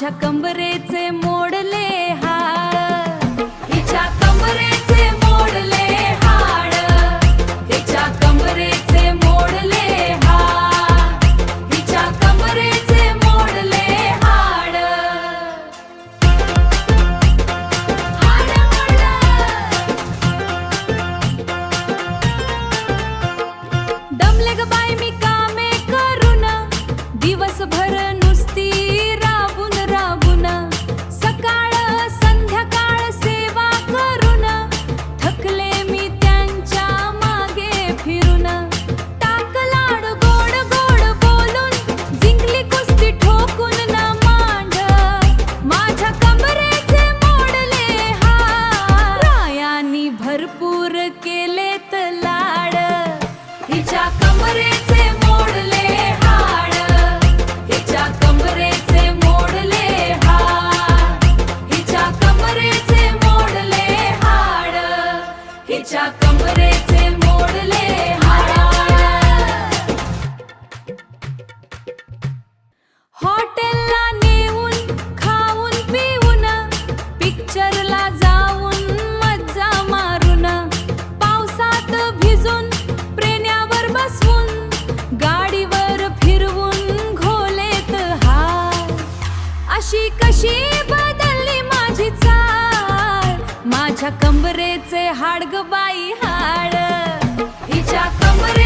माझ्या कंबरेचे मोडले हाड, हिच्या कंबरेचे मोडले हाड, हिच्या कंबरेचे मोडले हाड, हिच्या कंबरेचे मोडले हाड. हाड मोडलं. दमले ग बाई मी कामे करून, दिवसभर नुसती राबून राबून, सकाळ संध्याकाळ सेवा करून, थकले मी त्यांच्या मागे फिरून. टाक लाड गोड गोड बोलून, जिंकली कुस्ती ठोकून ना मांड, माझ्या कंबरेचे मोडले हाड. रायांनी भरपूर केलेत लाड, हिच्या कंबरेचे मोडले हाड, हिच्या कंबरेचे मोडले हाड, हिच्या कंबरेचे मोडले हाड, हिच्या कंबरेचे मोडले हाड. हॉटेलला नेऊन खाऊन पिऊन, पिक्चरला जाऊन मज्जा मारून, पावसात भिजून प्रेण्यावर बसवून, गाडीवर फिरवून घोलेत हाड. अशी कशी बदलली माझी चाल, माझ्या कंबरेचे हाड ग बाई हाड, हिच्या कंबरे